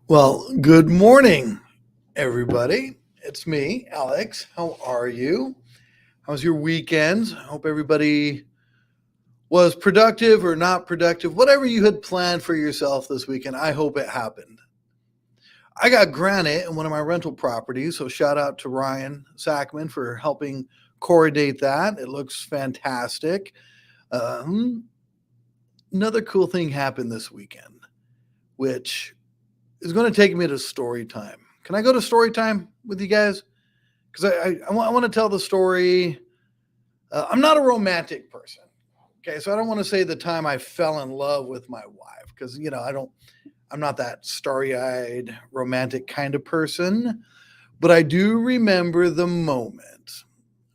Well, good morning, everybody. It's me, Alex. How are you? How's your weekend? I hope everybody was productive or not productive. Whatever you had planned for yourself this weekend, I hope it happened. I got granite in one of my rental properties, so shout out to Ryan Sackman for helping coordinate that. It looks fantastic. Um, Another cool thing happened this weekend, which is going to take me to story time. Can I go to story time with you guys? Because I want to tell the story. I'm not a romantic person. Okay. So I don't want to say the time I fell in love with my wife because, I'm not that starry eyed romantic kind of person. But I do remember the moment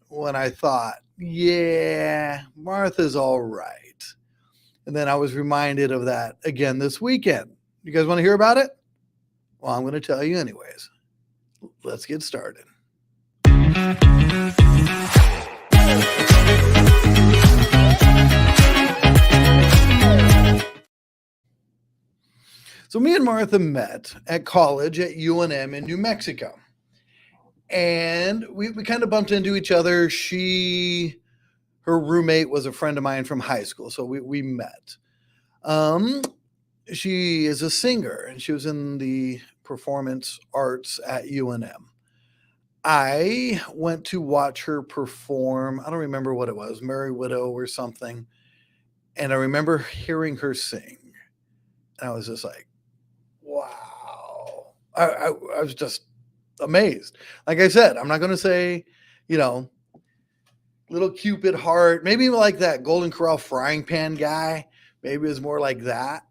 when I thought, yeah, Martha's all right. And then I was reminded of that again this weekend. You guys want to hear about it? Well, I'm going to tell you anyways. Let's get started. So me and Martha met at college at UNM in New Mexico. And we kind of bumped into each other. Her roommate was a friend of mine from high school. So we met. Um, she is a singer and she was in the performance arts at UNM. I went to watch her perform. I don't remember what it was, Merry Widow or something. And I remember hearing her sing. And I was just like, wow. I was just amazed. Like I said, I'm not going to say, you know, little Cupid heart, maybe like that Golden Corral frying pan guy. Maybe it's more like that,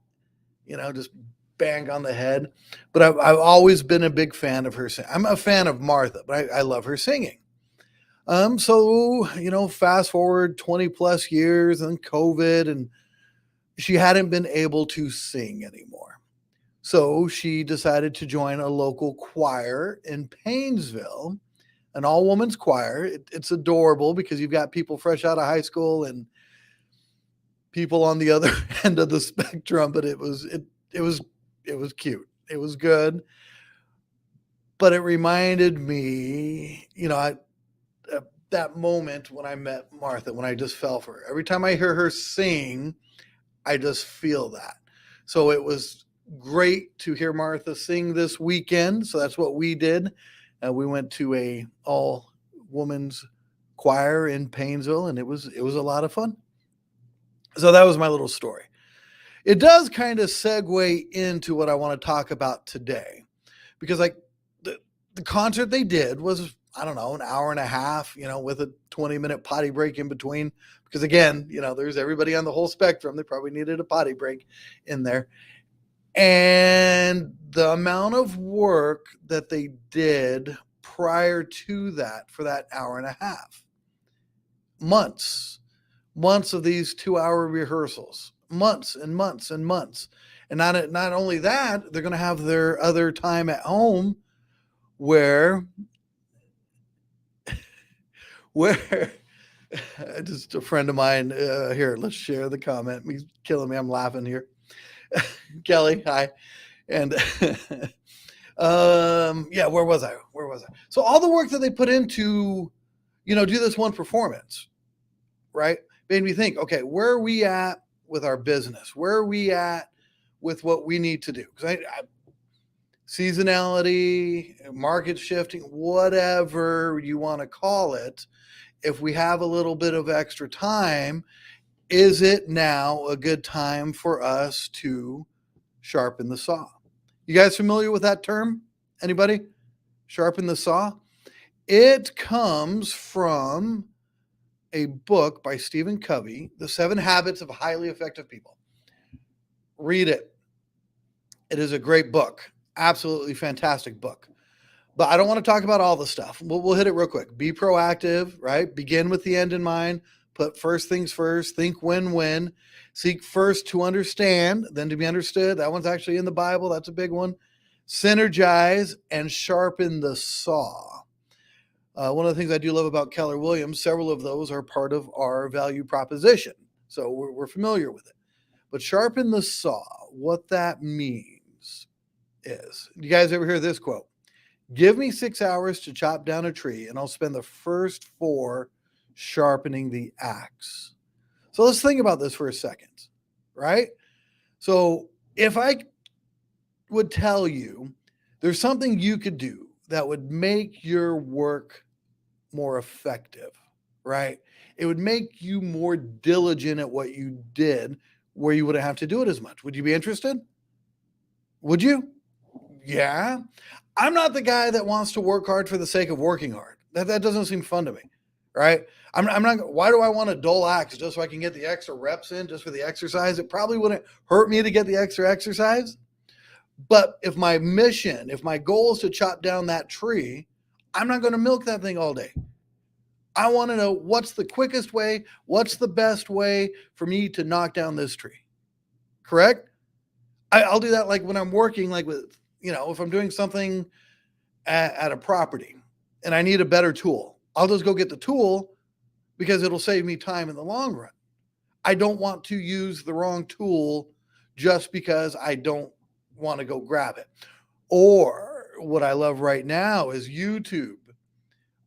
just bang on the head. But I've always been a big fan of her. I'm a fan of Martha, but I love her singing. So, fast forward 20 plus years and COVID, and she hadn't been able to sing anymore. So she decided to join a local choir in Paynesville, an all women's choir. It's adorable because you've got people fresh out of high school and people on the other end of the spectrum, but it was cute. It was good. But it reminded me, that moment when I met Martha, when I just fell for her. Every time I hear her sing, I just feel that. So it was great to hear Martha sing this weekend. So that's what we did. We went to a all women's choir in Paynesville, and it was a lot of fun. So that was my little story. It does kind of segue into what I want to talk about today, because like the concert they did was, I don't know, an hour and a half, with a 20-minute potty break in between. Because again, there's everybody on the whole spectrum. They probably needed a potty break in there. And the amount of work that they did prior to that for that hour and a half, months of these 2-hour rehearsals, months and months and months. And not only that, they're going to have their other time at home where just a friend of mine here, let's share the comment. He's killing me. I'm laughing here. Kelly, hi. And yeah, where was I? So all the work that they put into, do this one performance, right? Made me think, okay, where are we at with our business? Where are we at with what we need to do? Because seasonality, market shifting, whatever you want to call it, if we have a little bit of extra time, is it now a good time for us to sharpen the saw? You guys familiar with that term? Anybody? Sharpen the saw? It comes from a book by Stephen Covey, The 7 Habits of Highly Effective People. Read it. It is a great book. Absolutely fantastic book. But I don't want to talk about all the stuff. We'll hit it real quick. Be proactive, right? Begin with the end in mind. Put first things first. Think win-win. Seek first to understand, then to be understood. That one's actually in the Bible. That's a big one. Synergize and sharpen the saw. One of the things I do love about Keller Williams, several of those are part of our value proposition. So we're familiar with it. But sharpen the saw, what that means is. You guys ever hear this quote? Give me 6 hours to chop down a tree, and I'll spend the first 4 sharpening the axe. So let's think about this for a second, right? So if I would tell you there's something you could do that would make your work more effective, right? It would make you more diligent at what you did where you wouldn't have to do it as much. Would you be interested? Would you? Yeah. I'm not the guy that wants to work hard for the sake of working hard. That doesn't seem fun to me, right? I'm not. Why do I want a dull axe just so I can get the extra reps in just for the exercise? It probably wouldn't hurt me to get the extra exercise. But if my mission, if my goal is to chop down that tree, I'm not going to milk that thing all day. I want to know what's the quickest way, what's the best way for me to knock down this tree. Correct? I'll do that like when I'm working, like with, if I'm doing something at a property and I need a better tool, I'll just go get the tool because it'll save me time in the long run. I don't want to use the wrong tool just because I don't want to go grab it. Or what I love right now is YouTube.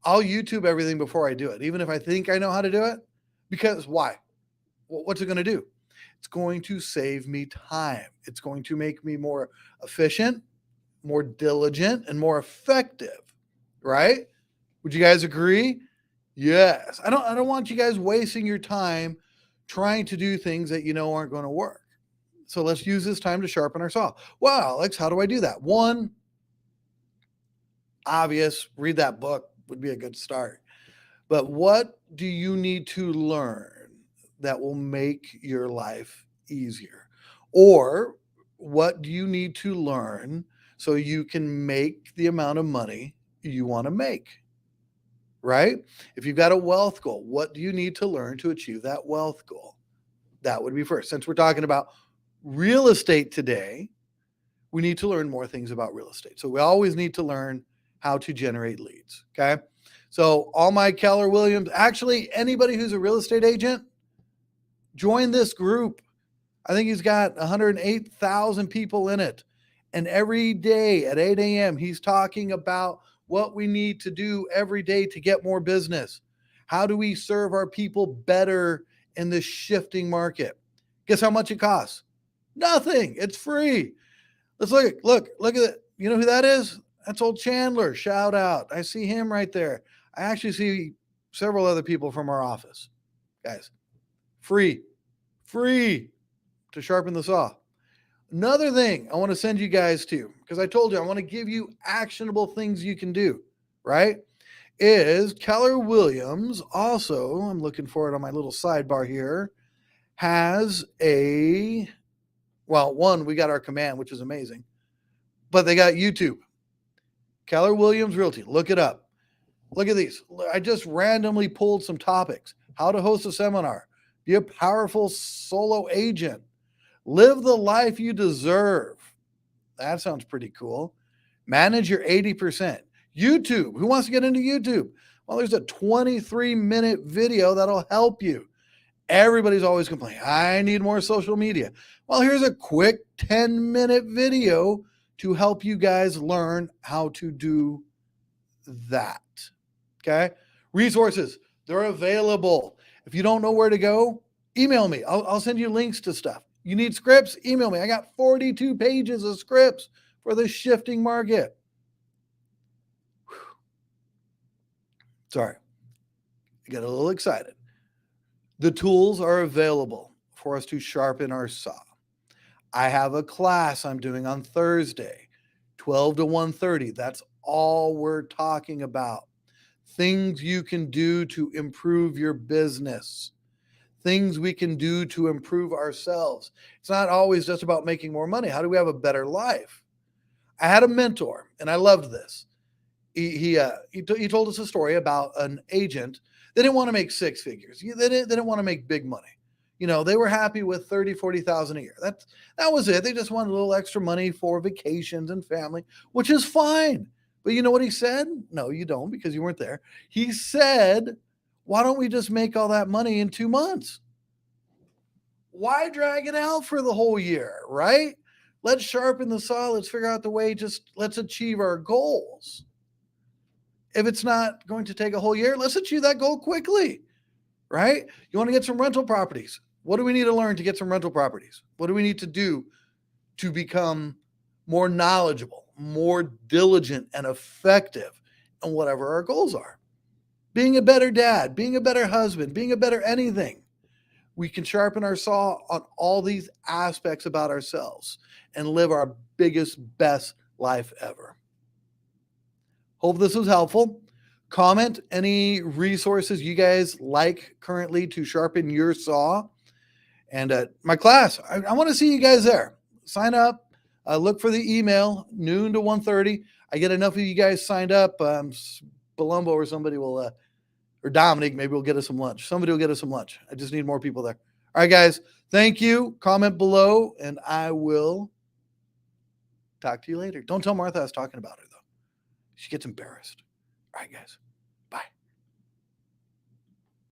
I'll YouTube everything before I do it, even if I think I know how to do it. Because why? What's it going to do? It's going to save me time. It's going to make me more efficient, more diligent, and more effective, right? Would you guys agree? Yes. I don't want you guys wasting your time trying to do things that you know aren't going to work. So let's use this time to sharpen our saw. Well, Alex, how do I do that? One, obvious, read that book would be a good start. But what do you need to learn that will make your life easier? Or what do you need to learn so you can make the amount of money you want to make? Right? If you've got a wealth goal, what do you need to learn to achieve that wealth goal? That would be first. Since we're talking about real estate today, we need to learn more things about real estate. So we always need to learn how to generate leads. Okay. So all my Keller Williams, actually anybody who's a real estate agent, join this group. I think he's got 108,000 people in it. And every day at 8 a.m., he's talking about what we need to do every day to get more business. How do we serve our people better in this shifting market? Guess how much it costs? Nothing. It's free. Let's look at it. You know who that is? That's old Chandler. Shout out. I see him right there. I actually see several other people from our office. Guys, free to sharpen the saw. Another thing I want to send you guys to, because I told you I want to give you actionable things you can do, right? Is Keller Williams also, I'm looking for it on my little sidebar here, has one, we got our command, which is amazing, but they got YouTube. Keller Williams Realty. Look it up. Look at these. I just randomly pulled some topics. How to host a seminar. Be a powerful solo agent. Live the life you deserve. That sounds pretty cool. Manage your 80%. YouTube. Who wants to get into YouTube? Well, there's a 23-minute video that'll help you. Everybody's always complaining, I need more social media. Well, here's a quick 10-minute video to help you guys learn how to do that. Okay? Resources, they're available. If you don't know where to go, email me. I'll send you links to stuff. You need scripts? Email me. I got 42 pages of scripts for the shifting market. Whew. Sorry. I got a little excited. The tools are available for us to sharpen our saw. I have a class I'm doing on Thursday, 12 to 1:30. That's all we're talking about. Things you can do to improve your business. Things we can do to improve ourselves. It's not always just about making more money. How do we have a better life? I had a mentor, and I loved this. He told us a story about an agent. They didn't want to make six figures. They didn't want to make big money. They were happy with 30, 40,000 a year. That was it. They just wanted a little extra money for vacations and family, which is fine. But you know what he said? No, you don't, because you weren't there. He said, why don't we just make all that money in 2 months? Why drag it out for the whole year, right? Let's sharpen the saw. Let's figure out the way. Just let's achieve our goals. If it's not going to take a whole year, let's achieve that goal quickly, right? You want to get some rental properties. What do we need to learn to get some rental properties? What do we need to do to become more knowledgeable, more diligent, and effective in whatever our goals are? Being a better dad, being a better husband, being a better anything. We can sharpen our saw on all these aspects about ourselves and live our biggest, best life ever. Hope this was helpful. Comment any resources you guys like currently to sharpen your saw. And my class, I want to see you guys there. Sign up. Look for the email, noon to 1:30. I get enough of you guys signed up. Palumbo or somebody will, or Dominic, maybe we'll get us some lunch. Somebody will get us some lunch. I just need more people there. All right, guys. Thank you. Comment below, and I will talk to you later. Don't tell Martha I was talking about her, though. She gets embarrassed. All right, guys.